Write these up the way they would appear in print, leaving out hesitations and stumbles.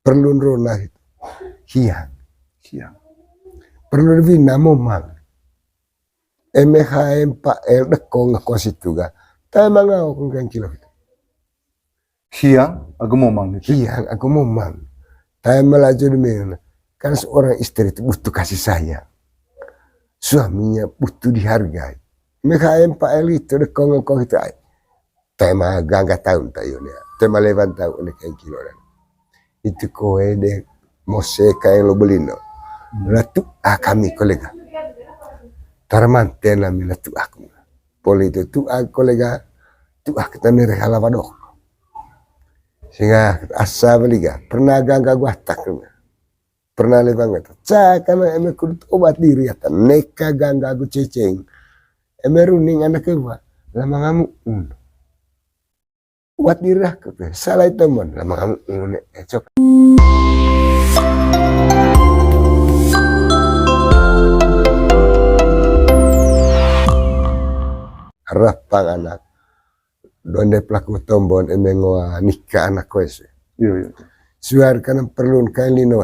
perlu rona itu hiang Hiang. perlu vina momang MHM Pak El dekong ngekos itu ga ta mangau kong kilo itu Hiang aku momang itu. hiang aku momang ta melaju demi kan seorang istri itu butuh kasih sayang, suaminya butuh dihargai. MHM Pak El itu dekong ngekos itu tema gangga tahun tayunya tema levan tahun kayak kilo itu kowe de mose kayak lo belino latu kami kolega tarmanten lamina tu aku poli itu tu kolega tu kita nih rehala wadok sehingga asa beliga pernah gangga gua tak pernah levang itu karena eme kudu obat diri ya neka gangga gu ceceng eme runing anak gua lama ngamu obat diri aku salah teman lama ngamu cok rapang anak donde pelaku tombon emengoa nikah anak koes Iya. suar kan perlu kain lino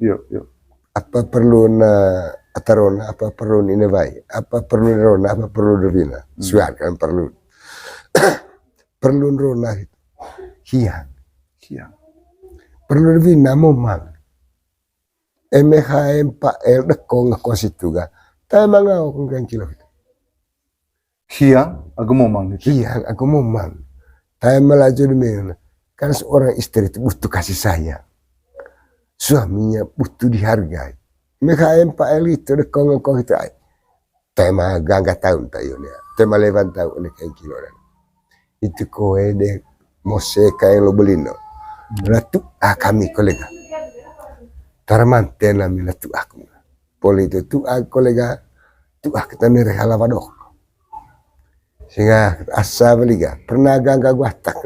Iya. apa perlu na atarona apa perlu ini baik apa perlu rona apa perlu devina suar kan perlu perlu rona itu hiang perlu devina momang MHM Pak El dekong ngekos itu ga ta mangau kong kilo itu Hiang aku momang itu. hiang aku momang ta melaju demi kan seorang istri itu butuh kasih sayang, suaminya butuh dihargai. MHM Pak El itu dekong ngekos itu tema gangga tahun tayunya tema levan tahun kayak kilo itu kowe de mose kayak lo belino latu kami kolega tarmanten lamina tu aku poli itu tu kolega tu kita nih rehala wadok sehingga asa beliga pernah gangga gua tak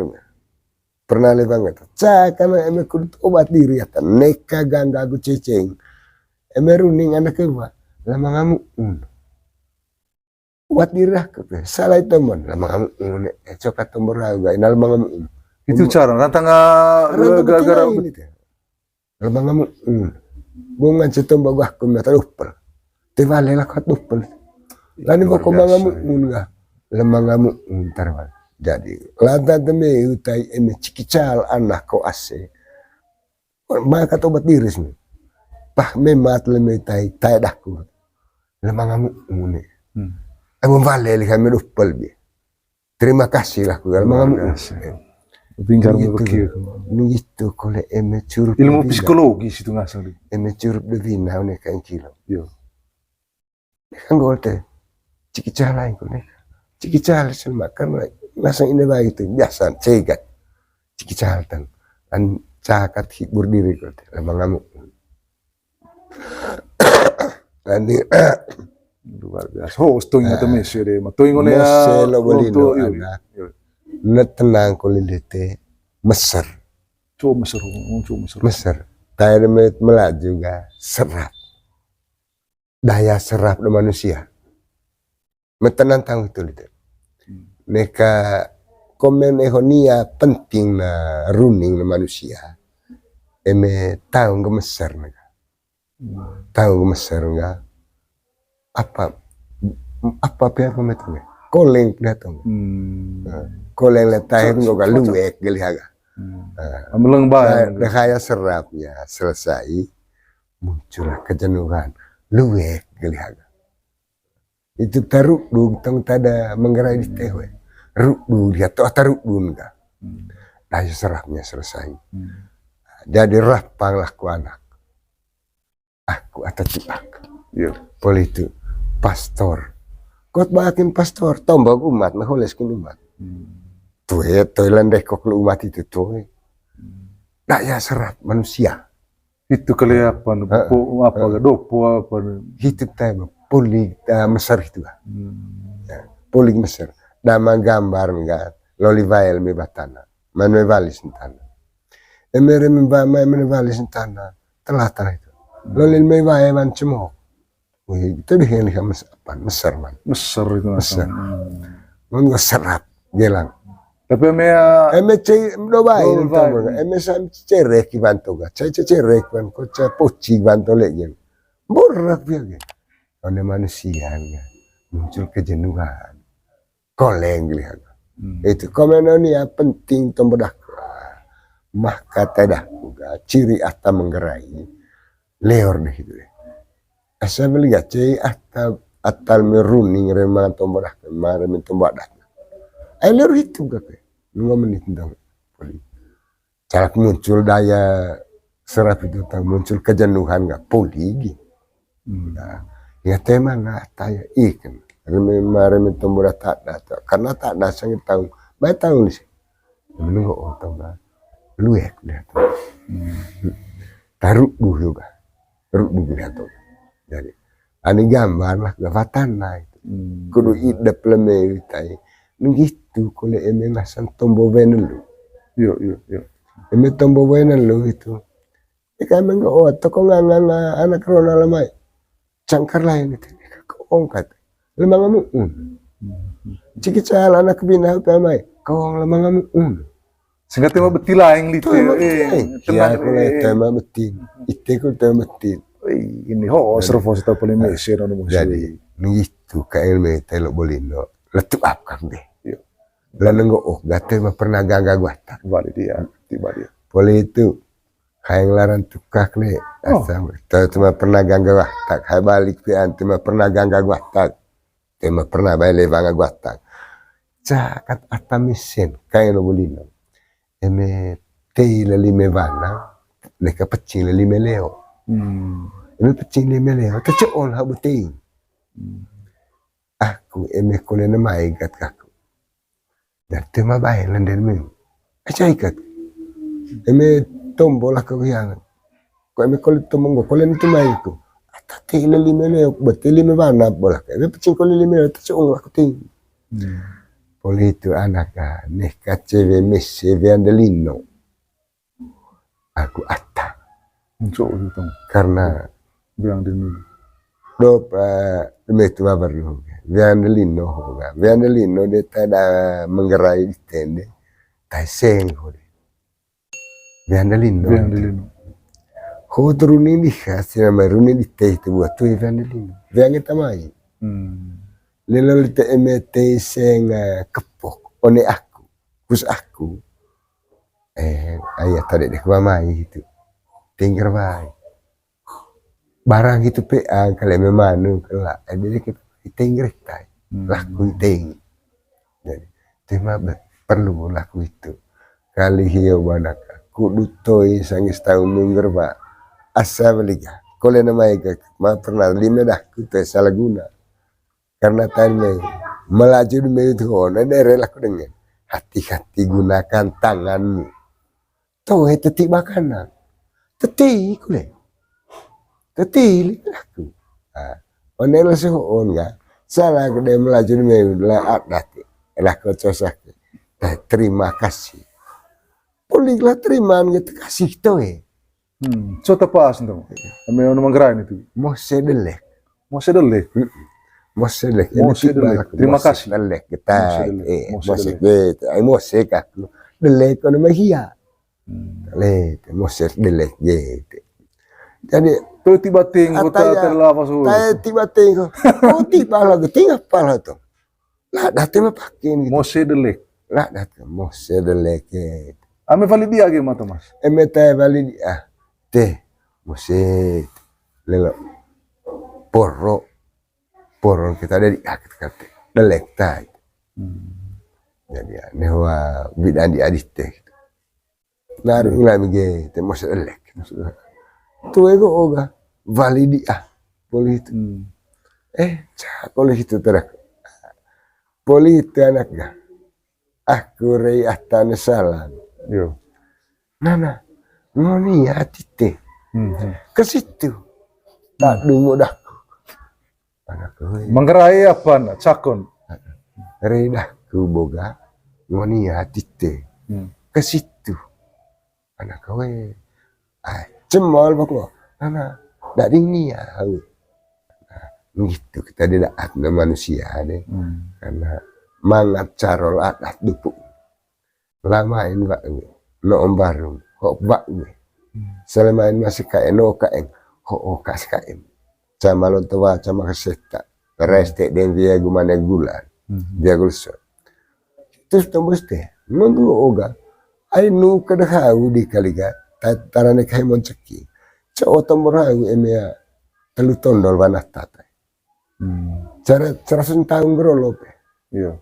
pernah levang itu karena eme kudu obat diri ya neka gangga gu ceceng eme runing anak gua lama ngamu obat diri aku salah teman lama ngamu coba tombor raga inal ngamu Itu cara rantanga gara-gara lama ngamu bunga cetom bagah ku mata upel tevale la kat upel lani boko ngamu unga lama ngamu tarwal jadi lada demi utai eme cikical anak ko ase maka tobat diri sini pah memat leme tai dakku lama ngamu une aku vale li kami upel bi terima kasih lah ku lama ngamu Pinjar berpikir. Gitu kole eme curup Ilmu psikologis itu ngasal. Eme curup devina one kain kilo. Yo. Kan golte cikical lain kole. Cikical selma karena ngasang ini baik itu biasa cegat. Cikical tan an cakat hibur diri golte lama ngamuk. Andi luar biasa. Oh, stoingnya temen sih deh. Matoingon ya. Mose lo bolino anak. Tenang kolilete Mesir. Coba Mesir. Tayar melaju juga serap. Daya serap manusia. Metenan tahu itu lihat. Neka komen ehonia penting na runing na manusia. Eme tahu ke Mesir nega. Tahu ke Mesir nega. Apa pihak pemetungnya? Koleng datang. Koleng letahir nggak luwek gelihaga. Meleng banget. Rekaya serapnya selesai muncullah kejenuhan luwek gelihaga. Itu taruk du tang tada menggerai di tewe. Ruk du dia to taruk du enggak. Daya serapnya selesai. Jadi rapanglah ku anak. Aku atau cipak. Poli itu pastor. Kot bakin pastor tombak umat maholes kin umat. Tuh ya toilan dekok lu umat itu tuh. Daya serap manusia. Itu kelihatan apa dopo apa. Hidup tayo poli Mesir itu. Poli Mesir. Dama gambar enggak loli vael me batana. Manu valis entana. Emere me valis entana. Telah itu. Loli me vael man cemok. Itu dia yang Mesir man. Mesir itu Mesir. Nggak serap gelang. Tapi eme cei do bai Do nta vai. mo eme sam cerek ki banto ga cai cerek kan ko ca poci banto lagi borak dia ge oleh manusia ya, muncul kejenuhan koleng lihat itu komen ini ya penting tombodak mah kata dah ciri atta menggerai leor deh itu deh asa melihat cai atal meruning remang tombodak kemarin tombodak ai leor itu gak nunggu menit tentang cara muncul daya serap itu muncul kejenuhan nggak poli nah, ya tema nggak tanya ikan kemarin tombodak tak ada karena tak ada sangat tahu baik tahu sih menunggu tahu nggak lu ya lihat taruh juga lihat jadi ani gambar lah gavatan naik kudu ida pleme tai begitu kole eme ngasan tombo venelu yo eme tombo venelu itu kami nggak oh toko nggak anak rona lamai cangkar lain itu kau ongkat lemang kamu cikit cal anak bina pamai kau lemang kamu sehingga tema betila yang litu ya kalau tema betin itu kalau tema betin ini servo kita paling mesir jadi begitu kayak ilmu telo bolino letup apa deh lalu nggak gate mah pernah gangga gua tak balik dia tiba dia boleh itu kayak laran tukak nih asam tahu cuma pernah gangga gua tak kayak balik ke anti mah pernah gangga gua tak tema pernah balik bangga gua tak cakat atta mesin kayak lo bolino eme tei la lime vana le cappuccino le lime leo eme pecing lime leo te on ha buting aku eme kole na mai gat kaku dan tema bai landen men acai kat eme tombo la ko yang ko eme kole tomongo kole ni mai ko ata tei la lime leo bete lime vana bola eme pecing kole lime leo te on la ko ting Poli itu anak nih kaceve messe viandellino aku atta karena bilang dini do metu baru viandellino dia tada menggerai di tende tai seng viandellino ho turuni di khas nama runi di teh itu buat tuh viandellino viangeta mai Lelo te emete seng kepok one aku kus aku ayah tadi dek mamai itu tinggal baik barang itu peang kalau memang kelak jadi kita tinggal tai laku ting jadi tema perlu laku itu kali hiu banak kudu toy sangis tahun minggu ba asa beliga kole nama ika ma pernah lima dah kita salah guna karena tadi melaju di meja itu ada relaku dengan hati-hati gunakan tanganmu tuh tetik makanan tetik kule tetik aku onel sehoon ga salah gede melaju di meja lah dati lah kau cosak terima kasih bolehlah terima gitu kasih tuh so tepas tuh ame ono manggaran itu mau sedelek Moselek, terima kasih. Delek kita, moselek, mosek aku, delek kono mahia, delek, mosek delek gitu. Jadi tuh tiba tinggal terlapa suhu. Tiba tinggal, oh tiba lagi tinggal pala tuh. Lah datang pakai gitu. Mosek delek. Lah datang mosek delek. Ame validia gimana mas? Eme teh validia, teh mosek, lelo, porong kita ada di kata delek tai jadi newa bidan di adit teh naru nglami ge te mos delek tu ego oga validia poli itu poli itu terak poli itu anaknya aku rei atane salam yo nana ngoni hati teh ke situ tak dungu dah manggerai apa cakon redah ku boga ngoni hati teh ke situ anak kowe cemol pokok nana dak dingin ya gitu kita tidak manusia deh karena mangat carol adat dupuk lamain bak gue no ombarum ho bak gue selamain masih kae no kaeng ho kas kaem sama lon tua sama keseta reste den dia gumana gulan dia gulso terus tembus teh nunggu oga ai nu kadahau di kaliga tarane kai monceki co tomorau emia telu tondol wanata cara sentang grolo pe Iya.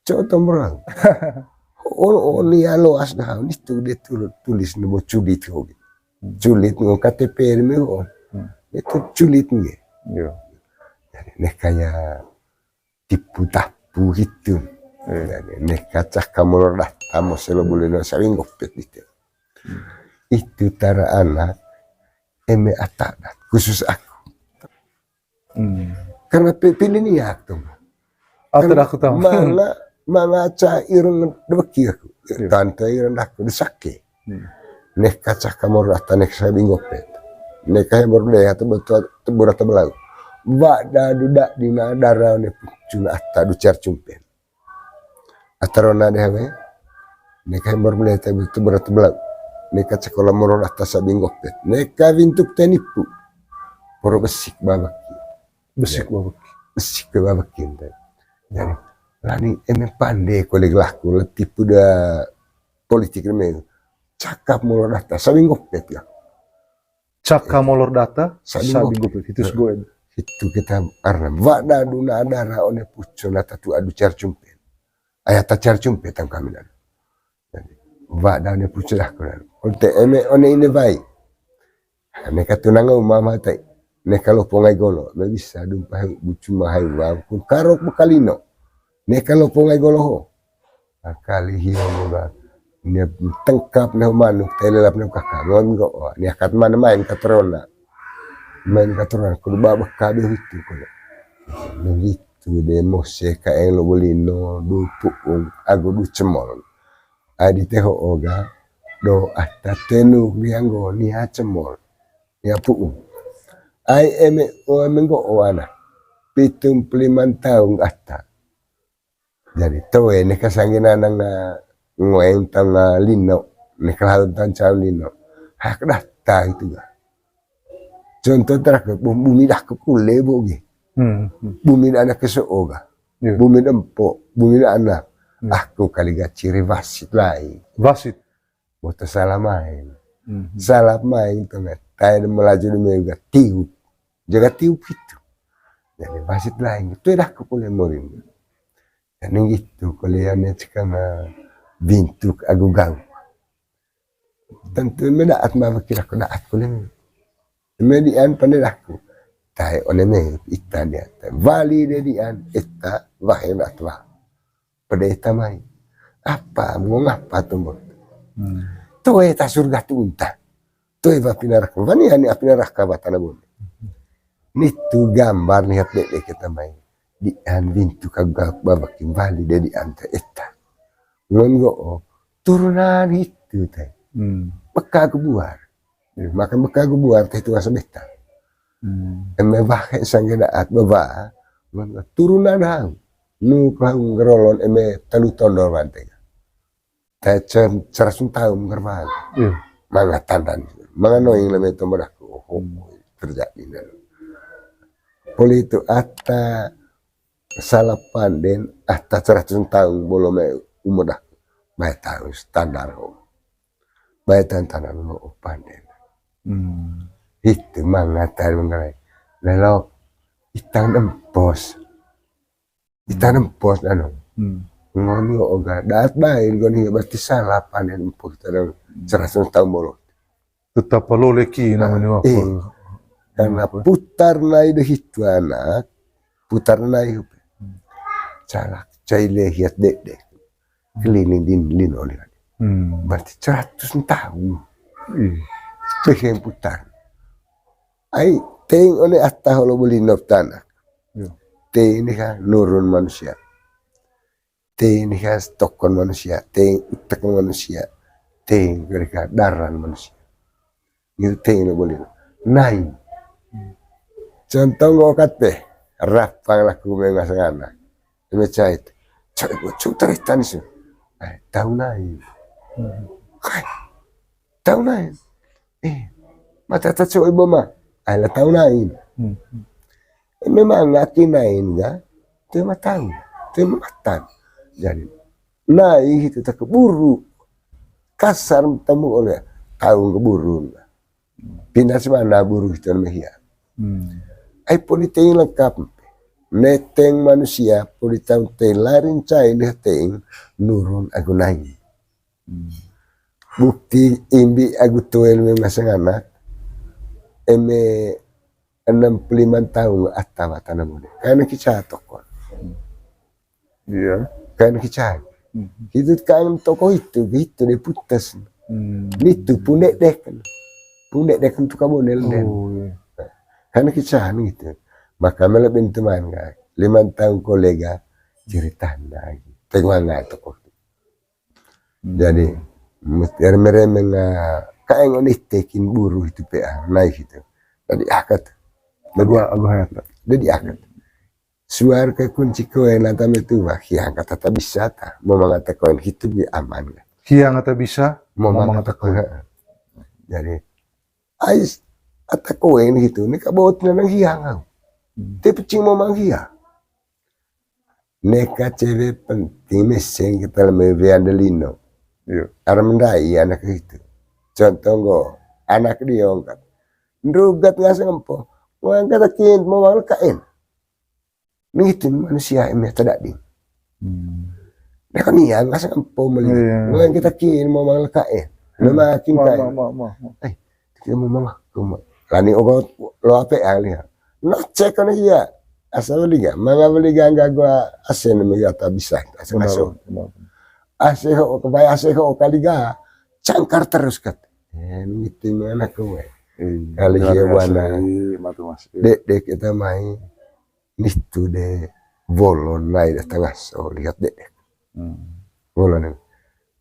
co tomorau oh lia lo asdah itu dia tulis nomor culit hobi culit ngo KTP me itu culit nge Iya. jadi nek kayak tipu tapu gitu nek kacah kamu dah tamu selo boleh no sering gopet itu tara anak eme atadat khusus aku karena pilih niat tuh Atau aku tahu. Mana ireng debeki aku tante ireng aku disake nek kacah kamu rata nek saya bingopet nek kaya berdaya atau betul berat belau bada dudak di nadara ne cuna atta du car cumpen atarona dewe nek kaya berdaya atau betul berat belau nek kacah kolam moror atas saya bingopet nek kaya vintuk tenipu poro besik babaki Besik babak. besik babaki jadi lani eme pandai koleg laku tipu da politik me cakap moror atas saya bingopet ya Caka molor data, Sabi sabi go. gue itu gue. itu kita arna vada duna adara one puccio nata tu adu car cumpen ayata car cumpen tam kami dan vada one puccio dah kunan onte eme one ini vai ne katunanga mama tai ne kalau pongai golo me bisa dumpa bucu mahai wa kun karok bekalino ne kalau pongai golo ho kali hiyo muga ne tengkap ne manuk telelap ne kakak ngon go ne akat mana main katrona main katrona kudu babak kabe itu kudu begitu demo se kae lo bolino du puung ago du cemol adi teho oga do atta tenu biango ni ha cemol ya puung ai eme o mengo oana 75 tahun atta jadi to ne kasangina nang ngoeng tang lino ne kalau tan caw lino hak dah ta itu ga contoh terak bumi dah ke kule bogi bumi anak keseoga bumi dempo bumi anak aku kali gak ciri wasit lain Wasit. boto salah main salah main tuh tay melaju di mega tiup jaga tiup itu jadi wasit lain itu dah ke kule morin dan gitu kuliahnya sekarang bintuk aku gang tentu medaat mah kira aku daat kuliah median pandai tai oneme ita dia vali dedian ita wahenat wah pedeta mai apa mau ngapa tuh tuh eta surga tunta tuh eva pinarak vani ani apinarak kabatana bun nitu gambar lihat dek kita mai dian bintu kagak babak vali dedian ta eta ngongo turunan itu teh beka kebuar makan beka kebuar teh itu asa beta eme bahe sanggedaat baba turunan hang nu klang ngerolon eme telu tondol mantega teh cerasun tahun ngerman manga tandan manga noing leme tomodaku terjadi poli itu atta salah panden atta cerasun tahun bolome umudah baik tahu standar baik tantangan lo panden itu mangatar mengenai lalu itang dempos anu ngono oga daat baik goni berarti salah panen empuk terus 100 tahun bolo Tetap lo leki namanya apa? karena putar nai de hitu anak putar nai calak caile hiat dek keliling din oleh berarti 100 tahun pengen putar ai teng oleh atta lo beli nop tanah teng ini kan nurun manusia teng ini kan stokon manusia teng utak manusia teng mereka daran manusia itu teng lo beli naik contoh ngokat teh rapang laku mengasangana ini cait cari bocor taritan sih tahu naik Tahu nain. Mata tatso ibo ma. Ay la tahu nain. Memang ngakin nain ga. Itu matang. Itu matang. Jadi naik itu tak keburu. Kasar temu oleh tahu keburu. Pindah semana buru itu namanya. Ay politik lengkap. Neteng manusia politik larin cai neteng nurun aku naik. Bukti imbi aku tuel memasang anak. 65 tahun atau tanah muda. Karena kita tokoh. Iya. Karena kita. Itu kan tokoh itu dia putus. Itu punek dek. Punek dek untuk kamu nelen. Karena kita gitu. Maka melebih teman kan. 5 tahun kolega cerita lagi. Tengok nggak tokoh. Jadi meremeng kayak ngonitekin buruh itu PA naik itu. Jadi akad. Aku hayat. Jadi akad. Suara ke kunci koin atau itu mah yang kata tak bisa tak. Mau mengatakan koin itu dia aman. Hiang atau bisa? Mau mengatakan. Jadi ais atau koin gitu. Ini kabut nang hiang. Tapi cing mau manghiang. Neka cewek penting meseng kita lebih andelino. Armendai anak itu. Contoh go anak dia angkat. Ndugat nggak sempo. Mau angkat akin mau malkain. Begitu manusia ini tidak ding. Nah kan iya nggak sempo meli. Mau angkat akin mau malkain. Nama akin kain. Kita mau mama. Lani ogot lo apa ya? Nak cek kan iya. Asal beli gak? Mangga beli gak gua asen megata bisa. Asal masuk. Aseho kebaya aseho kali ga cangkar terus kat. Gitu mana kowe. Kali dia wana. Dek kita main. Nitu de bolon naik tengah so lihat dek. Bolon.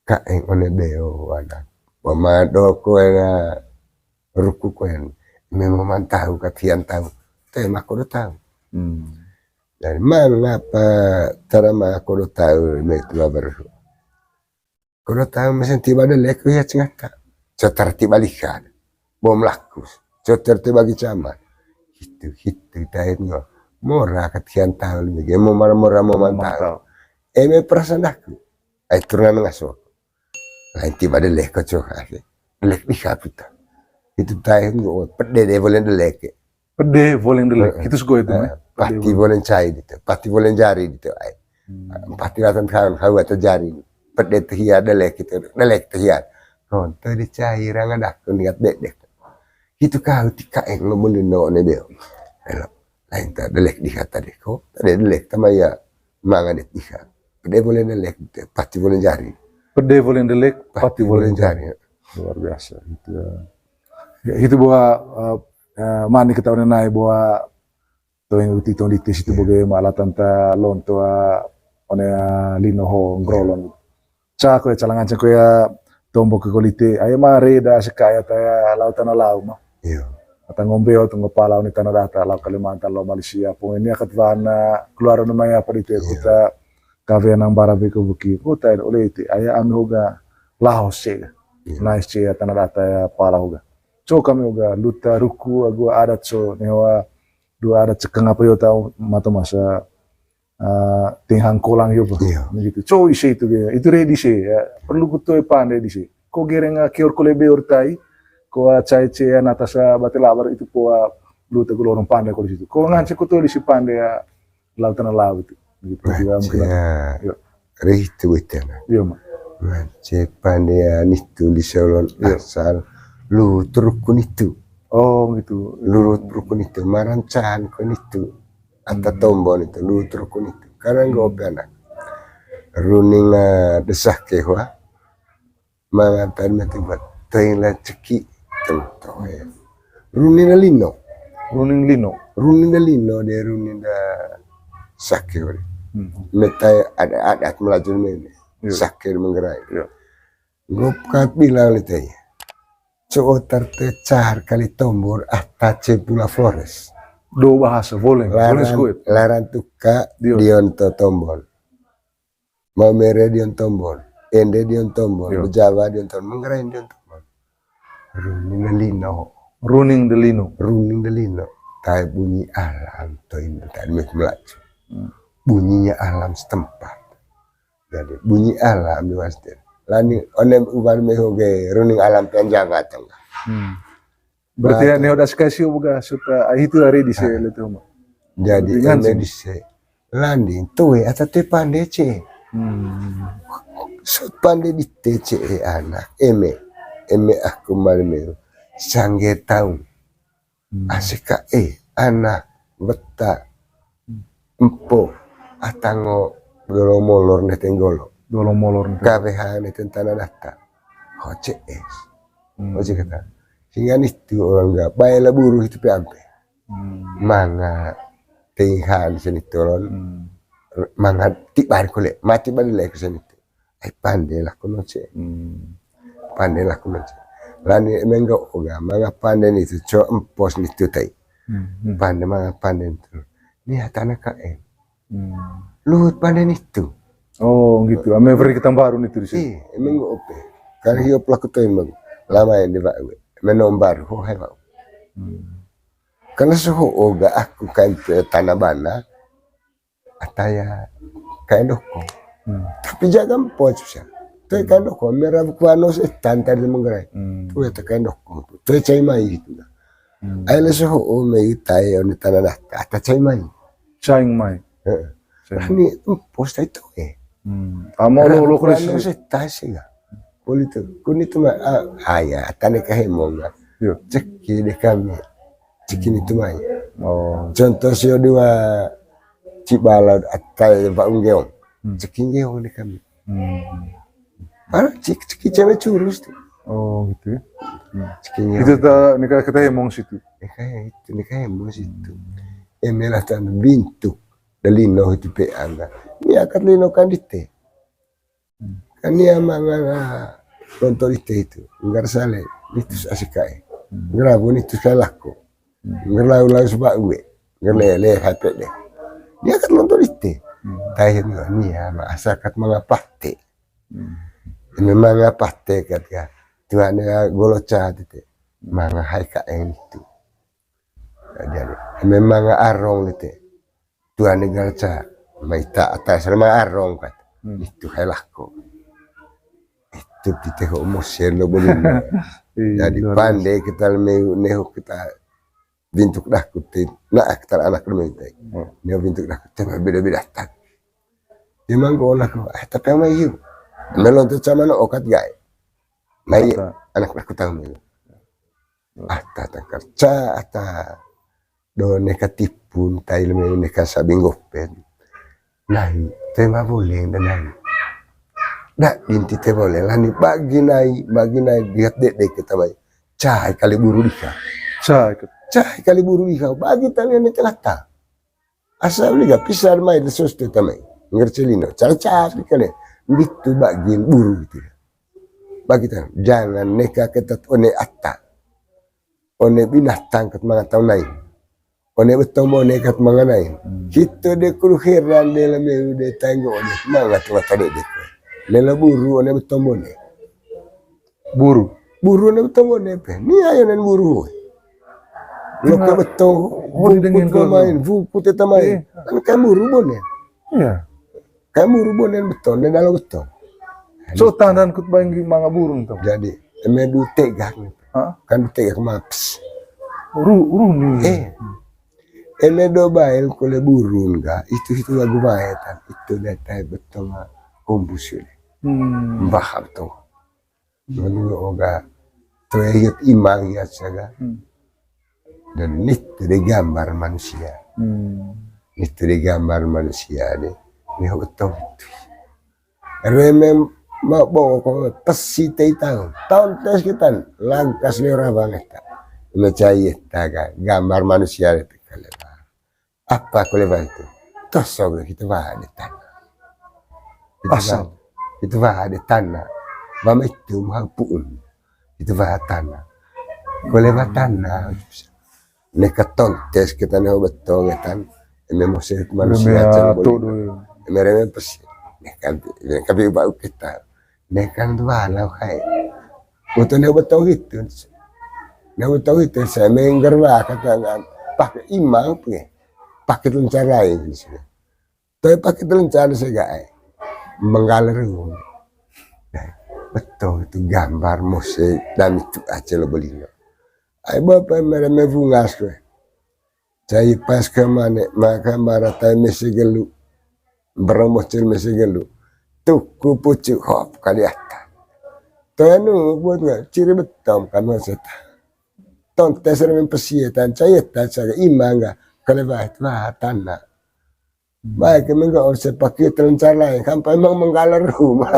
Kaeng one beo wana. Pamado kowe na ruku kowe. Memang tahu katian tahu. Tema ko tahu. Dan mengapa terama ko tahu itu baru. Kalau tahu mesin tiba ada leku ya cengaka. Cotar tiba likan. Bom lakus. Cotar tiba gicaman. Itu tahun mora katian tahu lagi. Mau mora mau mantau. Eme perasaan aku. Ay turunan ngaso. Lain tiba ada leku coba. Lek di kapita. Itu tahun gue pede deh boleh delek. Pede boleh delek. Itu suka itu. Pati boleh cai gitu. Pati boleh jari gitu. Pati latan kawan kau atau jari. Pede tehia delek gitu. Delek tehia. Nonton di cairan ada aku lihat dek. Itu kau tika ngomongin no nebel. Lain tak delek di kata dek. Kok tadi delek sama ya mangan dek tika. Pede boleh delek. Pati boleh jari. Pede boleh delek. Pati boleh jari. Luar biasa. Itu ya. Itu bahwa mani kita udah naik bahwa tuh yang uti tuh di tes itu bagai malah tanta lon tuh one lino ho ngrolon. Cak ya calangan cak ya tombok ke kulite. Ayo mari dah sekaya taya lautan laut mah. Iya. Atau ngombe atau ngepala ini tanah data laut Kalimantan laut Malaysia. Pun ini akan vana keluar namanya apa itu kita kafe nang barabiku buki. Kota oleh itu. Ayo ame hoga Laos sih. Nice sih tanah data ya pala hoga. So kami juga luta ruku agua adat so newa dua adat cekeng apa yo tahu mata masa tinghang kolang yo begitu. So isi itu itu ready sih ya perlu kutu pandai di sih. Ko gereng kior kolebe urtai ko cai cai natasa batelabar itu ko luta ko orang pandai ko di situ. Ko ngance kutu di si pandai ya lautan laut itu. Begitu juga mungkin. Ya. Ritu itu. Iya mak. Ngance pandai nitu di salon asal. Lu rukun itu. Oh gitu. Lu rukun itu. Marancan kon itu. Atau tombol itu. Lu rukun itu. Karena nggak anak. Runing desak kewa. Mengatakan mati buat. Tengah ceki. Tentu ya. Runing lino. Runing lino. Runing lino. Dia runing sakit. Metai ada melaju ini. Sakit menggerai. Gopkat bilang letanya. So tertecar kali tombor atace pula Flores. Do bahasa boleh. Laran tuka dionto tombol. Mau mere dion tombol. ende dion tombol, Yo. Jawa dion tombol, mengerain dion tombol. Runing Delino. Runing delino. Tai bunyi alam to ini tadi melaju. Bunyinya alam setempat. Jadi bunyi alam di wasdir. Lani onem ubar mehoge runing alam penjaga tong. Berarti ya udah sekasih buka suka itu hari di sini itu mah. Jadi ene dise landing tuwe atau te pande ce. Sut pande di TCE anak eme aku malme sangge tahu. Asika anak beta empo atango dolo molor netenggolo. Dolo molor. KBH neten tanah data. HCS. Oce kata. Sehingga itu orang gak baiklah buruh itu PMP. Manga tinggal sini turun. Manga tibar kule mati balik ke sini tu. Pandai lah kuno ce. Pandai lah kuno ce. Lani menggo oga manga pandai ni tu co empos ni tu tai. Pandai manga pandai tu. Ni tanah KM. Luhut pandai ni tu. Oh gitu. Ame beri kita baru nih tuh di sini. Menggo ope. Kan hiyo pelaku tu emang lama yang dibawa. Menombar ho hai bau. Karena suhu oga aku kan tanah bana ataya kain doko. Tapi jaga mpo susah. Tu kain doko merah kuano setan tadi menggerai. Tu ya kain doko. Tu cai mai itu. Aile suhu o mai tai on tanah dah ata cai mai. Cai mai. Ni mpo sai tu Amo lo kuano setan sih. Politik, kunit mah ayah tanah kehemonga. Ceki deh kami, ceki itu mah. Oh. Contoh sio dua Cibala atau Pak Unggeong, ceki ngeong deh kami. Ceki cewek curus tuh. Oh gitu ya. Ceki ngeong. Itu tak nikah kita hemong situ. Nikah hemong situ. Emelah tan bintu dalino itu pe anga. Ni akan lino kandite. Kania manganga kontrol itu ngar sale itu asikai ngrabu itu salahku ngarlau lau sebab gue ngerlele hati deh dia kan kontrol itu tahin nia masyarakat mengapate memang apate kata tuan goloca itu manga hai kain itu jadi memang arong itu tuan goloca maita atas sama arong kata itu halahku itu kita homosen lo boleh. Jadi pandai kita neho kita bintuk dah kutit nak kita anak rumah itu. Neho bintuk dah kutit beda-beda tak. Memang kau nak tapi apa itu? Melon tu sama no okat gay. Mai anak aku tahu ni. Tak kerja do nekatipun tail me nekasabing gopen. Nahi tema boleh dan nahi. Dak inti te boleh lah ni bagi naik lihat dek kita baik cai kali buru dika cai kali buru dika bagi tali ni telata asal liga pisar mai lesos tu tamai ngercelino cari kali itu bagi buru gitu bagi tan jangan neka ketat one atta one binatang ket mga tahu naik one betul mau nekat mga naik kita de kruheran de la me de tango de mga tu tadi de lela buru ane betombone buru ane betombone pe ni ayo nen buru lo ka beto dengan main buku teta main kan buru bone iya kan buru bone beton nen dalam beton so tandan kut banggi manga burung tuh jadi emedu tegak kan tegak maps ru ni emedo bail kole burung ga itu lagu maetan itu data beton kombusi baham tu, menurut oga terlihat imang ya saga, dan itu di gambar manusia, itu di gambar manusia ni betul. Remem mau bawa kau pesi tahu, tahun tes kita langkas lera banget, mencari taga gambar manusia itu kalau apa kalau itu, tosok kita bahas tanah, asal. Itu ada tanah, mama itu mahapun, itu tanah. Kalau tanah, nekaton tes kita nih betul kan, emosi manusia cemburu, mereka pasti, kan, bau kita, nekan tu balau kai. Untuk dia betul itu. Dia betul itu saya menggerwa kata pakai imang punya. Pakai lencar lain di sini. Tapi pakai lencar saya gak menggaler. Betul itu gambar musik dan itu aja lo beli. Ay bapak mereka mevungas kue. Saya pas ke mana maka maratai mesi gelu. Beromocil mesi gelu. Tuku pucuk hop kali atas. Tuanu buat nggak ciri betom kamu seta. Ton teser mempesiatan saya tak saya imang nggak kalau bah tanah. Baik enggak usah pakai telencar lain kan memang menggalar rumah.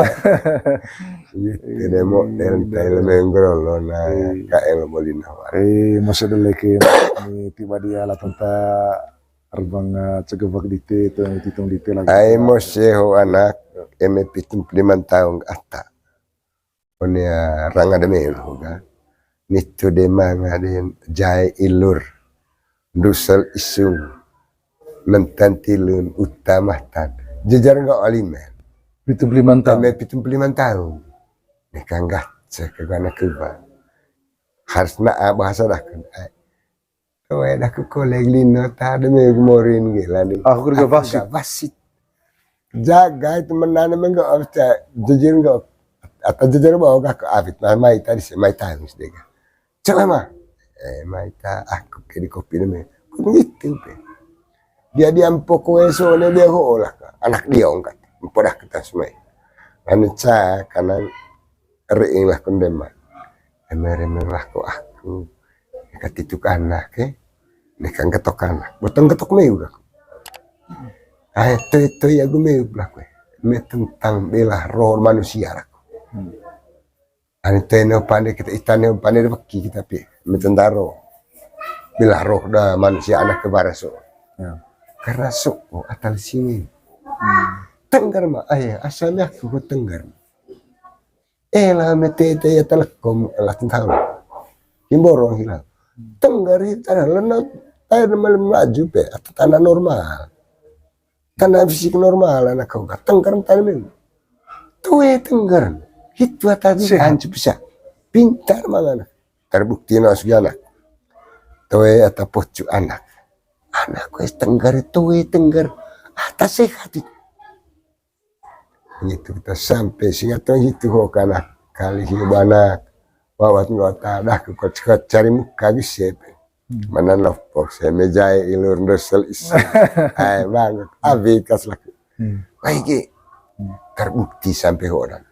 Gitu demo del mengrolo na kael bolina. Masa deleke ni tiba dia lah tenta arbang cegebak dite itu hitung dite lagi. Ai moseho anak eme 75 tahun ata. Onia ranga de melo kan. Nitu de manga den jai ilur. Dusel isung. Mentantilun utamatan. Jejar enggak alimen. 75 tahun. Eme 75 tahun. Nekang gatsa kagana kuba. Harusna bahasa dah kan. Oh, dah ku koleg lino ta de me gumorin gila nih. Aku juga basit. Jaga itu menana menggak apa jujur enggak atau jujur bawa gak ke abit mai tadi sih mai tahu sih dega. Coba mah. Mai ta aku kiri kopi demi. Gitu pe. Dia diampok kue soalnya dia holah anak dia ongkat. Podah kita semua. Anu ca kanan reing lah kondema. Emer lah ko aku. Katituk anak nekan ketok anak. Botong ketok meu dah. Itu ya gue meu lah kue. Me tentang bela roh manusia lah. Anu teno pandai kita itane pandai beki kita pi. Me tentang roh. Bela roh dah manusia anak kebaraso. Ya. Karena suku atal sini. Tenggar mah ayah asalnya aku tenggar. Lah metete ya telekom lah tentang. Imborong hilang. Tenggar itu lena air malam maju pe atau tanah normal. Tanah fisik normal anak kau kat tenggar tanam. Tuh tenggar. Itu tadi hancur bisa. Pintar mana. Terbukti nasi anak. Tuh atau pocu anak. Anak gue tenggar itu tenggar atas sehat itu. Itu kita sampai sehingga tuh itu kok anak kali hidup anak bawat ngota dah ke cari muka bisa. Mana lopok saya mejai ilur dosel isi. Ay banget abi kas laku. Baik terbukti sampai orang.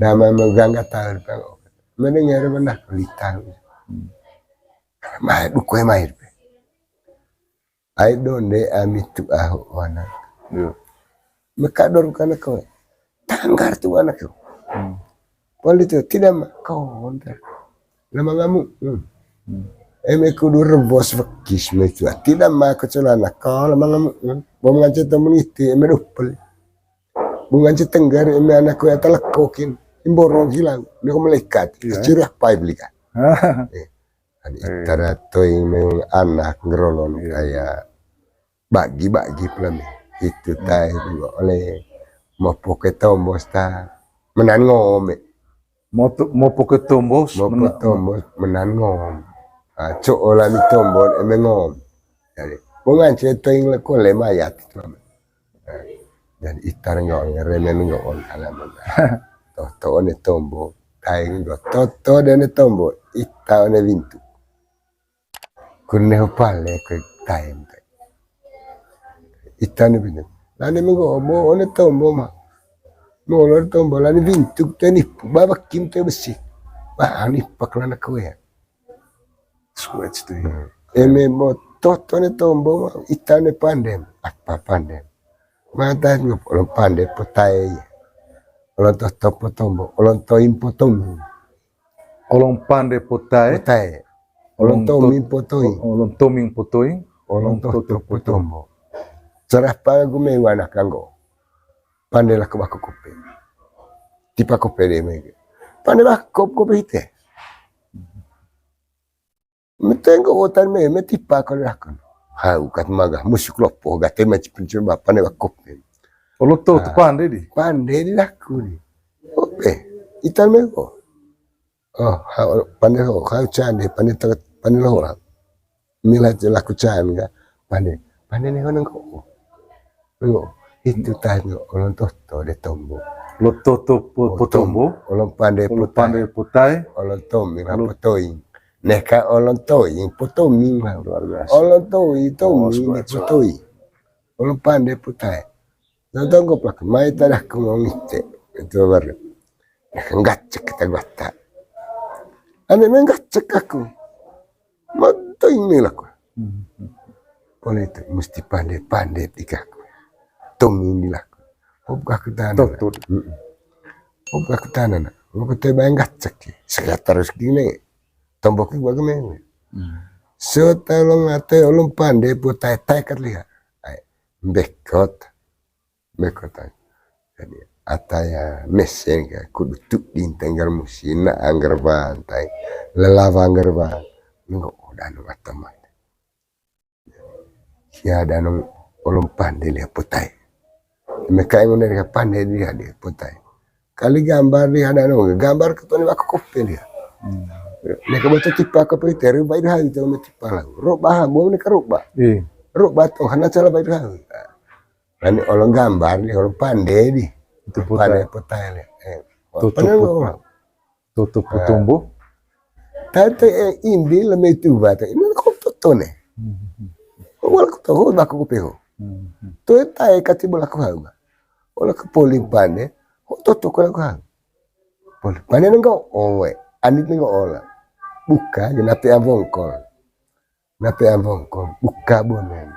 Nama megang tahu pang. Mendengar mana litang. Mai buku mai. I don't de amit tu wana. Mekador kana kau. Tanggar tu anak kau. Poli tu tidak kau ontar. Lama ngamu. Eme kudu rebos fakis metu. Tidak mak kecelana kau lama ngamu. Bom ngancet temen itu eme dupel. Bom ngancet tenggar eme anak kau telekokin. Imborong hilang. Dia melekat. Ciri apa belikan. Antara toing memang anak ngerolon kayak bagi pelan itu tay juga oleh mau poket tombos ta menan ngom mau poket tombos menan ngom cok olah mi tombol ngom jadi bungan cetoing le kole mayat itu dan itar ngong remen ngong alaman to one tombo tay nggo to dan tombo ita one vintu kunne pale ke time itane bine lani mengo mo one tombo ma mo lor tombo lani vintuk tani baba kim te besi ba ani paklana kwe switch tu eme mo toto ne tombo ma itane pandem apa pandem mata ngo lo pande potai lo toto potombo lo to impotombo olong pande potai olong toming potoi olong toming potoi olong toto potombo cerah pa gumewa anak kanggo pandela ke bako kope tipa kope de me pandela kope ite metengo otan me tipa ko lakon ha ukat maga musik lopo gate macam pencuri bapak ne kope olong to pande di laku ni itan meko. Oh, pandai ho, kau candi, pandai lo lah. Milah laku candi ka, pandai nih orang kok. Itu tanya orang toto de tombo. Lo toto potombo, Orang pandai lo pandai putai, orang tomi lah potoing. Neka orang toing potomi lah. luar biasa. Orang tomi semua potoing. Orang pandai putai. Nonton kau pelak, mai tadah kau ngite itu baru. Enggak cek kita gata. Ane enggak cek aku. Motoing ni lah aku. Oleh itu mesti pandai tikaku. Tomi ni lah. Buka ke tanah. Buka ke tanah. Buka ke tanah enggak cek. Sekarang terus gini. Tomboknya bagaimana? Setelah ngate ulun pandai putai kat lihat. Bekot. Jadi ataya mesin ka kudu tuk dintenggal musina anggar bantai. Lelava anggar bantai. Nggak udah nu ataman. Ya dan ulun pandai lihat putai. Mereka yang udah pandai lihat dia putai. Kali gambar lihat dan gambar ketemu aku kopi lihat. Mereka betul tipa ke periter, baik dah itu tipa lah. Rubah, bukan mereka rubah. Rubah tuh, karena cara baik dah. Ini orang gambar nih, orang pandai nih. Itu putai. Putai nih. Tutup tumbuh. Tapi ini lebih itu bata. Ini kok tuh nih. Wala ko tahu, bako ko peho. Tuh tayo kati bola ko hanga. Wala ko poling pandai. Tutup ko lang ko hanga. Poling pandai nang ko, owe. Anit nang ko ola. Buka, napi ang bongkol. Buka bonen.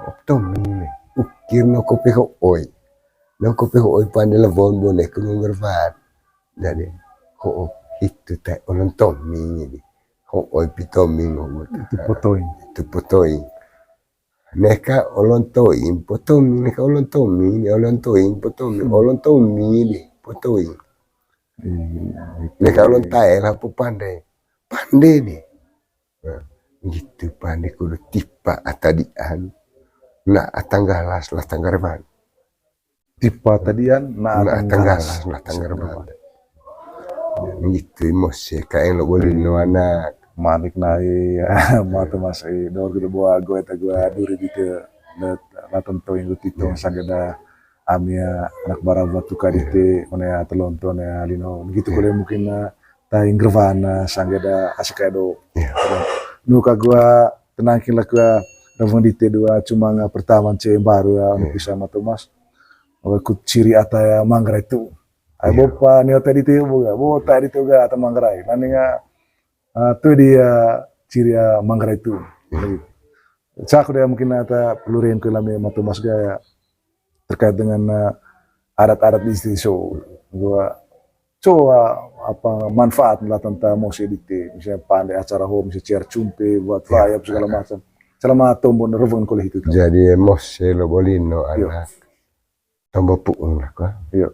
Optomi. Ukir no kopi ko oy. No kopi ko oy pandai la bon bonek ko ngervat. Jadi, ho itu tay orang tomi ni. Ho oy pitomi no. Itu potoin. Neka orang toin potomi, neka orang tomi ni potoin. Neka orang tay lah pandai ni. Gitu pandai kudu tipa atadian. Na atanggalas lah tanggarban. Tipa tadian na atanggalas lah tanggarban. Gitu mose kain lo boleh no anak. Manik nai mata masai dor gitu buat gue duri gitu na tonto yang tito sanggada amia anak bara batu kadite ona telonton ya lino gitu boleh mungkin ta inggervana sanggada asikado nuka gua tenangkin lah gua ravon dite dua cuma nga pertama ce baru ya bisa mata mas aku ciri ataya manggarai itu ay bopa ni tadi te boga bo tadi te ga ata manggarai naninga itu dia ciri manggarai itu. Saya dia mungkin ada pelurin ke lami matu mas gaya terkait dengan adat-adat di show. Gua coba apa manfaat lah tentang musik dikte, misalnya pandai acara home, misalnya chair cumpe buat flyap segala macam. Selama tombol nervon koleh itu. Jadi musik lo bolino anak tombol puung lah kah? Iya.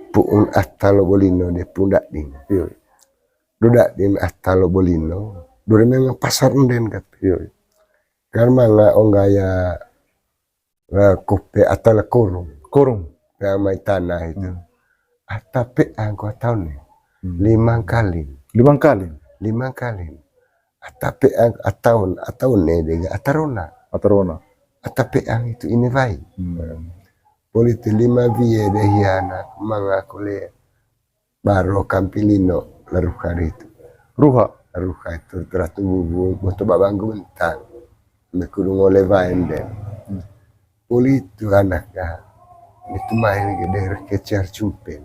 Puung atalo bolino dia pundak ding. Iya. Dudak din atalo bolino, dure memang pasar nden kat. Iya. Karena nggak onggaya kope atala korung, ramai tanah itu. Tapi aku tahu nih, 5 kali. Tapi atau nih dega atarona. Tapi itu ini baik. Politik 5 biye deh hiana mangakule baro kampilino. Ruha itu. Ruha itu teratubu buat babangku bentang. Mekurung oleh vainden. Itu anaknya. Itu main ke daerah kecer cumpen.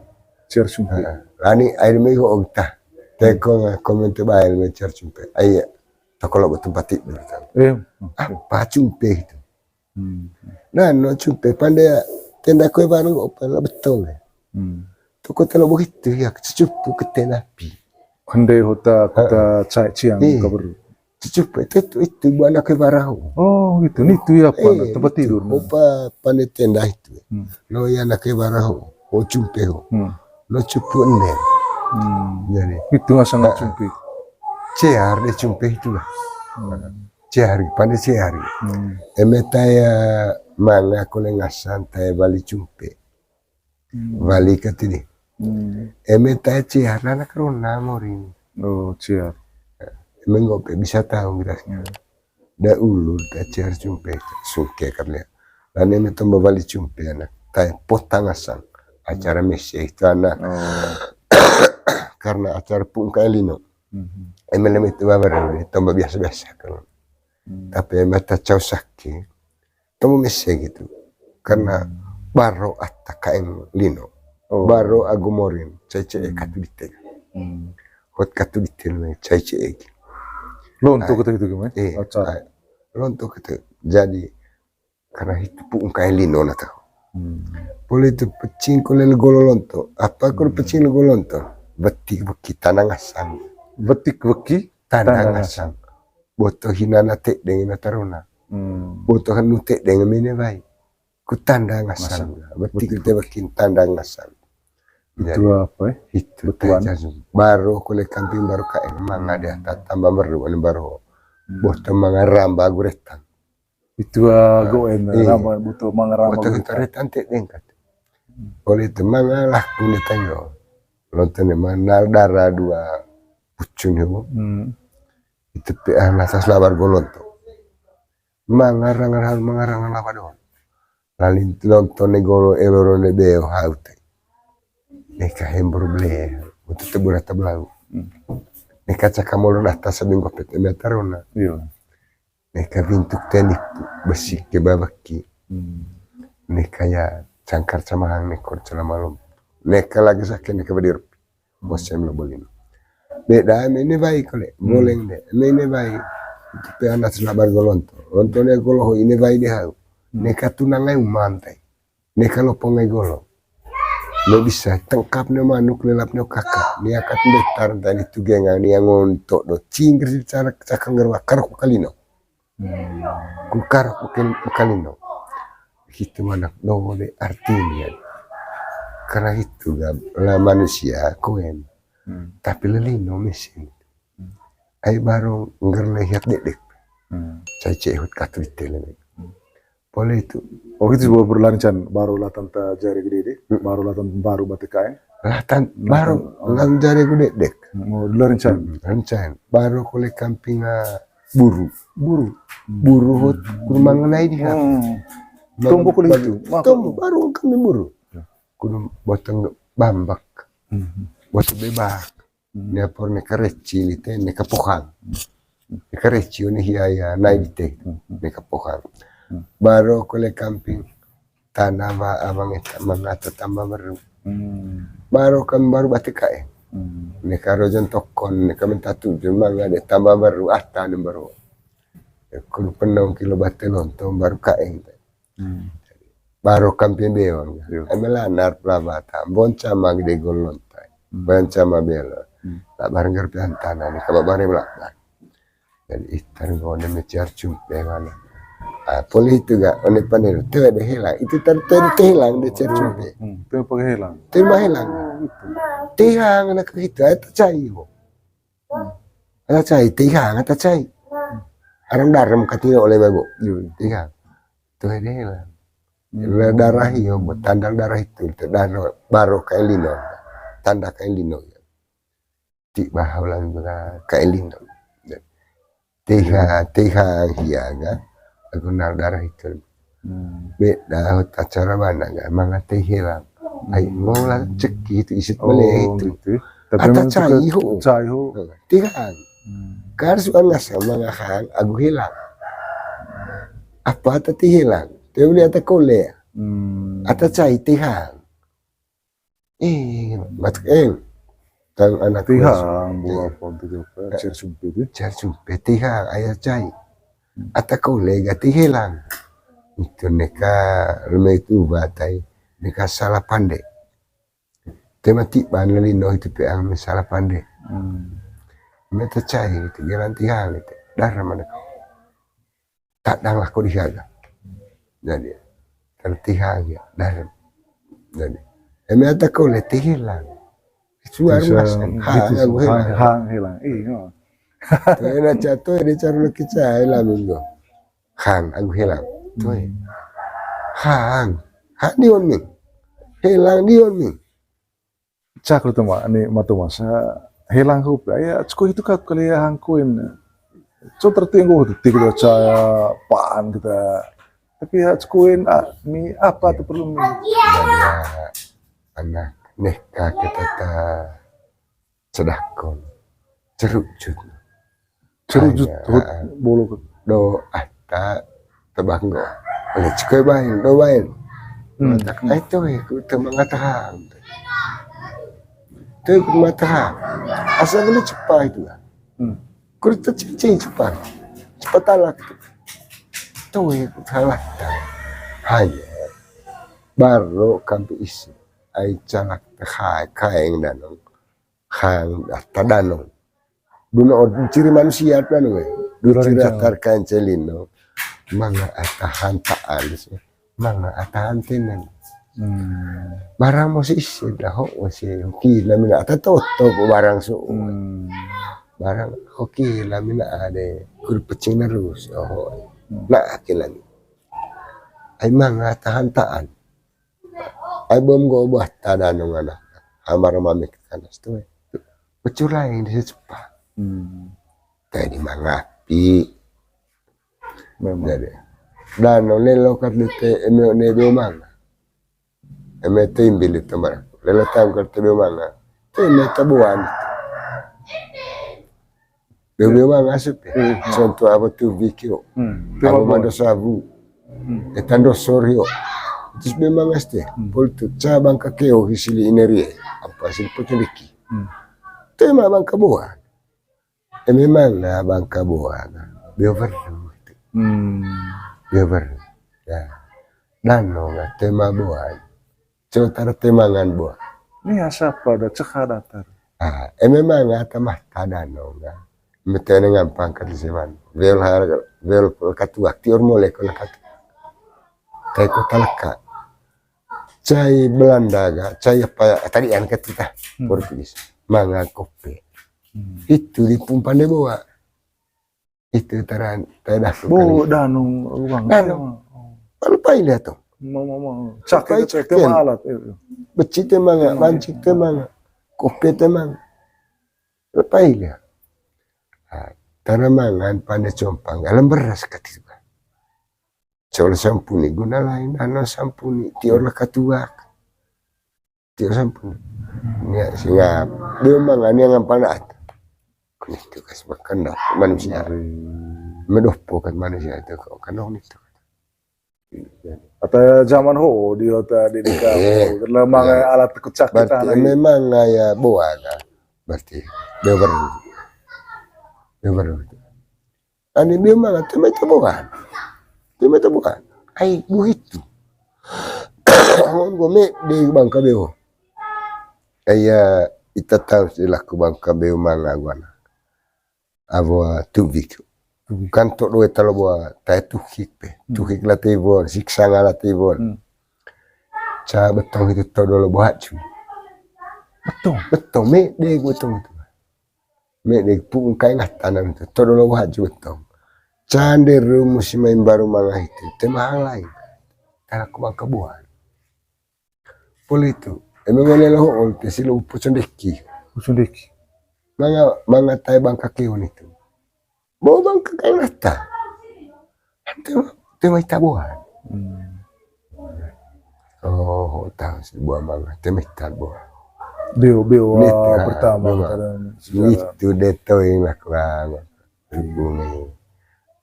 Lani air mego ogta. Teko komentar bail me cer cumpen. Ayah. Tak kalau buat tempat tidur. Apa cumpe itu? Nah, no cumpe pandai tenda kue baru open lah betul. Toko telo begitu ya, cucupu ke tenapi. Handai hota ciang kabar. Cucupu itu buana ke barau. Oh gitu, itu ya apa tempat tidur. Opa pandai tenda itu. Lo ya nak ke barau, o cumpe ho. Lo cupu nen. Jadi itu sangat cumpe. Cear de cumpe itu lah. Cear, pandai cear. Emetaya manga ko lengasan tay bali cumpe. Bali katini. Eme tai ciar anak rona moring. Oh, ciar. Eme ngope bisa tahu kita. Da ulur ta ciar cumpe suke karena. Dan eme tomba bali cumpe anak tai potangasan acara messe itu anak karena acara pungka elino. Eme leme itu babar tomba biasa-biasa kan. Tapi eme ta cau sakit tomba messe gitu. Karena baro atta kaeng lino. Baro agumorin cece katulite. Hot katulite me cece. Lonto gitu gimana? Lonto gitu. Jadi karena itu pun kain lino na tahu. Boleh itu pecing kolel gololonto. Apa kalau pecing gololonto? Betik beki tanang asam. Betik beki tanang asam. Boto hinana tek dengan taruna. Boto hanutek dengan mene baik. Ku tandang asam. Betik itu beki tandang asam. Itu apa ya? Itu baru kulit kamping baru kain manga dia tambah meru ane baru boto manga ramba guretan itu goen ramba boto manga ramba boto guretan tek dengkat oleh itu manga lah kulit tanyo lontone mana darah dua pucun itu itu pe atas labar golonto manga rangan lapa doang lalin lontone golo elorone beo haute neka hembur ble untuk tebura tablau neka cakamolo data sabing kopet metarona neka bintuk tenik besi ke babaki neka ya cangkar camahang nekor celamalom neka lagi sakit neka badir bosem lo boleh beda ini baik kole boleh deh ini baik tapi anak selabar golonto lontone golo ini baik deh neka tunangai umantai neka lopong golo lo bisa tengkapnya manuk lelapnya kakak ni akan betar dan itu gengang ni yang untuk do cingkir cara cakang gerwa karok kalino karok kalino itu mana lo boleh artinya karena itu lah manusia koen tapi lelino mesin ay baru ngerlehat dedek saya cehut katwite lele boleh itu. Oh itu baru berlancan baru latan jari gede baru latan baru batekai. Latan baru lang jari gede dek. Mau lancan. Lancan baru kole kamping buru hot kurang mengenai dia. Tombo kole itu. Tombo baru kami buru. Kudu botong bambak. Botong bebak. Nia por ne kareci lite ne kapohan. Ne kareci ne hiaya naidite ne kapohan. Baru kole kamping tanah abang itu mengata tambah baru baru kan baru batekai neka rojan tokon neka mentatu cuma ada tambah baru ahta dan baru kalau penong kilo batelon tuh baru kain baru kamping beon emelanar pelabata bonca mag de golontai bonca mabelo tak bareng gerpian tanah neka babare belakang jadi itan gone mecar cumpe mana boleh itu gak oleh panel itu ada hilang itu terhilang dia cumpe itu pakai hilang terima hilang tihang anak kita itu cai ada cai tihang ada cai orang daram katanya oleh babu tihang itu ada hilang darah iyo tanda darah itu darah baru kain lino tanda kain lino tik bahalang kain lino tihang hiaga aku nar darah itu beda acara mana nggak mangat hilang ayo mau lah cek itu isit boleh itu atau cahiho tigaan karena suka ngasih mangahang aku hilang apa tadi hilang dia boleh atau kole atau cai tigang matuk tang anak tigang buat apa itu cer sumpe tigang ayah cai atau kau lega hilang itu neka rumah itu batai neka salah pandai temati ban lino itu peang salah pandai meta cai itu jalan tiang itu darah mana tak danglah kau dijaga jadi tertihang ya darah jadi emeta kau leti hilang suara masan hang hilang iya Tuh jatuh di cara kita hilang minggu. Hang aku hilang. Tuh. Hang dion ming. Hilang dion ming. caklu tama ani matuma sa helang hup ya cko itu kat kali ya hangkuin so tertinggu tuh tiga caya paan kita tapi ya ckoin mi apa tuh perlu mi Dana anak neka kita ta sedakon cerujut cerujut Hanya, bolu do ata tabanggo oleh cikoy bain do bain matak ay to ku ta mangatahan to ku matahan asa gele cepat itu lah ku ta cincin cepat talak to ku talak hanya baru kampi isi ay calak kai yang danong hang danong duno ciri manusia kan we dulu ciri atarkan celino manga atahan taalis manga atahan tenan barang mo si isi dah si hoki lamina atato ko barang so barang hoki lamina ade kur pecing narus na akilan ay manga atahan taan ay bom go buat tadanong anak amar mamik kanas tu pecurlah yang di cepat kayak di mangapi jadi dan lelo kat lite eme ne do manga eme timbil itu mar lelo tam kat do manga eme tabuan do manga supe contoh apa tu vikio apa mando sabu etando sorio terus memang este poltu cabang kakeo hisili ineri apa sil potoliki tema bang kabuan memang na bang kabuan dia baru dia baru ya dan nonga tema buan coba temangan buan ini asapa ada cekah datar memang ngata mah tada nonga metene ngampang kat seman vel harga vel katu akti or mole ko katu kai ko talaka cai Belanda ga cai apa tadi an kita Portugis manga kopi itu di pumpane bawa itu taran tadah bo danung uang lupa ini tuh mau cak itu cek alat beci temang mancik temang kopi temang lupa ini tanamangan pada compang alam beras ketiba soal sampuni guna lain anak sampuni tior katuak tior sampuni ya singa dia mangan yang panat itu kas makan dah manusia medopo kan manusia itu kau kanong itu atau zaman ho dia tadi di lemang alat kecak kita berarti memang ya boa kan berarti dia baru ani dia mangan tema itu bukan ai begitu gue me di bangka beo aya ita tahu silah ku bangka beo manga guana avo tuvik kanto do etalo boa ta tuhik la tebor siksa ngala tebor ca betong itu to dolo buat cu betong me de betong itu me de pung kai ngatanan itu to dolo buat cu betong cande rumus main baru manga itu temang lain karena ku bangka buat pol itu emang lelo ol pesilo pusundeki manga tay bangka keon itu bawa bangka kai nata tema itabuan oh tahu sih buah manga tema itabuan beo pertama itu deto yang lakukan hubungi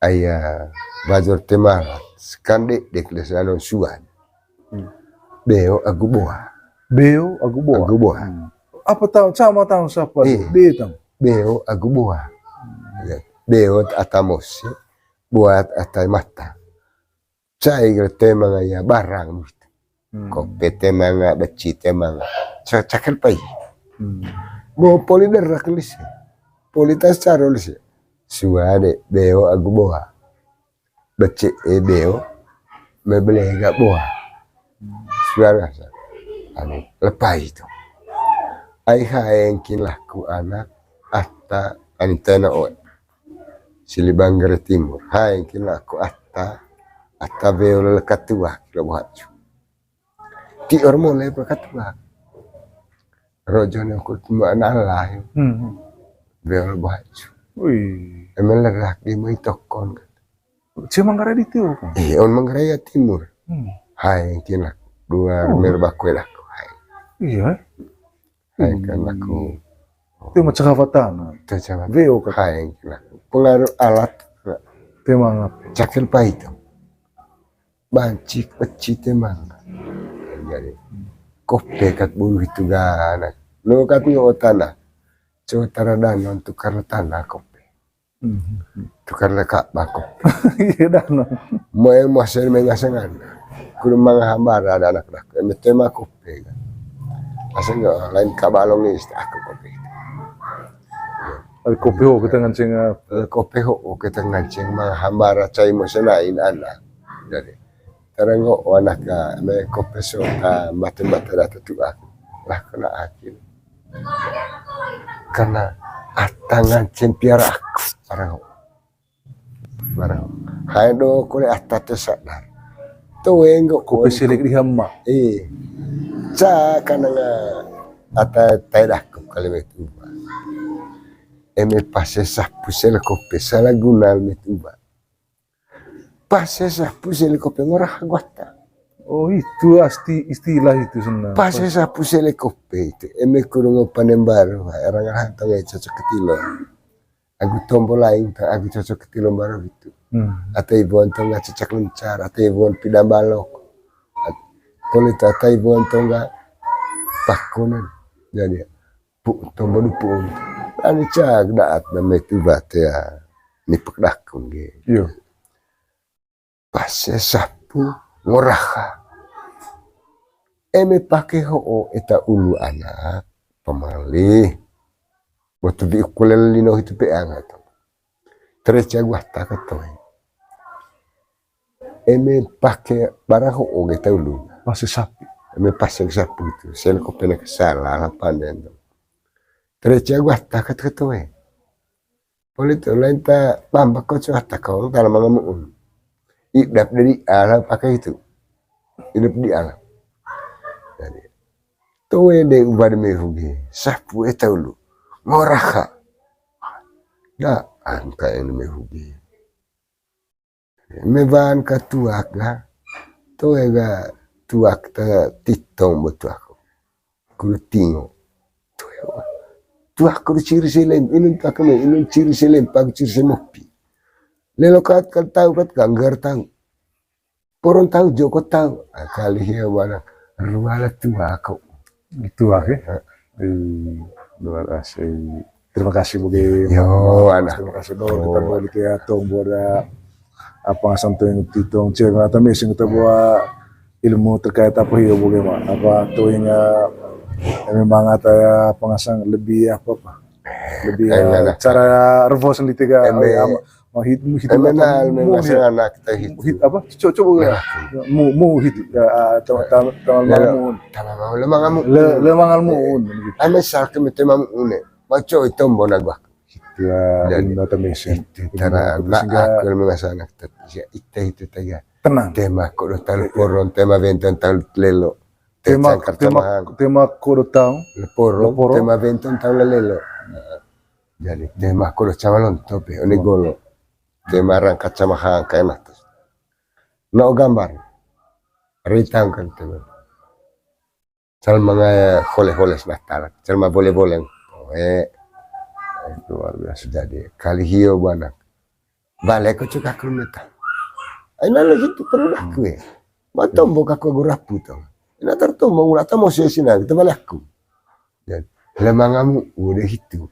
ayah bajor tema skandek dekles anon suan beo agu buah apa tahun sama tahun siapa beo agu buah beo atamos buat atai mata cai tema ngaya barang kopi tema nga beci tema nga cakal pai bo polider raklis politas carolis suade beo agu buah beci beo mebelega buah suara anu lepai itu ai haeng laku anak atta antena o Silibangere Timur haeng laku atta beo lekatua lo buat ti ormole pekatua rojone ko tumanalay bel baju Wih, emel laki mo itokon siya Manggarai di Tio kan? on Manggarai Timur hai kinak dua merbakwe aku hai Iya, hai kan aku Tio macakapatan. terjawab Veo kan? hai kinak pengaruh alat Tio mangap. cakil pa itu bancik peci temang jadi kope kat bulu itu ganak lo kat nyo tanah coba taradan tukar tanah kope tukar lekak bakop Iya dah no. mo yang masih mengasangan kudu mga hambara ada anak-anak tema kope kan asal nggak lain kabalong ni aku kope Al kopi ho kita ngancing kope ho kita ngancing mga hambara cai mo senain anak jadi tarang ho anak ka me kope so ka mata data tu aku lah kena akhir karena atangan cempiara aku barang hai do kule atta sadar to engo kopi silik di hama. ca kana ata taidah ko kali itu eme pase sapu sel kopi salah gunal metuba pase sapu sel kopi ngorah guata Oh itu istilah itu sebenarnya. pase sapu sel kopi itu eme kurungo panembaru orang hantang cocok ketilo aku tombol lain aku cocok ketilo baru itu atau ibu antong nggak cecak lencar atau ibu pindah balok kalau itu atau ibu antong nggak pakunan jadi pu tombol pun anu cak daat nama itu batu ya nipek dakun gitu Iya. pase sapu ngoraka eme pakai ho eta ulu anak pemalih waktu di ukulele lino itu peang atau terus gua tak ketoy eme pakai barang ho kita ulu Masih sapi. eme pasang sapu itu sel ko pena kesala apa dan terus gua tak ketoy boleh tu lain tak bamba ko tak kau dalam mengamun hidup dari alam pakai itu hidup di alam jadi tuh de ubah mehugi sapu eta ulu ngoraka da angka yang mehugi mevan katuak ga tuh ega tuak ta titong betu aku kudu tingo tuh aku ciri silem inun tak kami inun ciri silem pag ciri semopi lelokat kan tahu kat ganggar tahu porong tahu joko tahu kali ya wana ruala tua aku Itu ya. Luar biasa. Terima kasih bagi yo anak terima kasih dong kita boleh lihat tong buat apa ngasam tuh yang titong cewek atau mesin kita buat ilmu terkait apa ya bagaimana apa tuh yang memang ada ya pengasang lebih apa lebih cara revo sendiri tiga mau hit menal mengasih anak kita hit apa coba mu hit tamal tamang lemang almun ame sal ke tema une maco itu mbona gua ya data mesin cara nak aku mengasih anak ya itu tanya tenang tema kok do talu poron tema ventan talu lelo tema kodo tahu poron tema ventan talu lelo jadi tema kok do camalon tope oni golo tema rangkat sama hang kayak natus no gambar ritang kan tema cal mangaya hole-holes natal cal ma boleh-boleh luar biasa jadi kali hiyo banak balik ko cuka krumeta ay nalagi tu perlu aku matombo kako gurapu to ina tartombo ngula ta mo sesina kita balik aku jadi lemangamu udah itu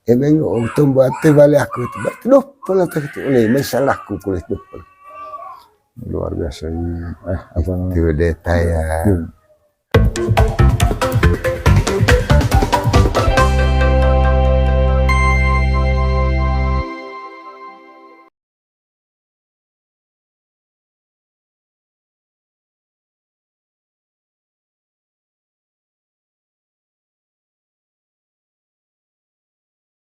emang tombo ate balik aku itu berarti doppel atau itu oleh masalahku kulit doppel luar biasa apa itu detail ya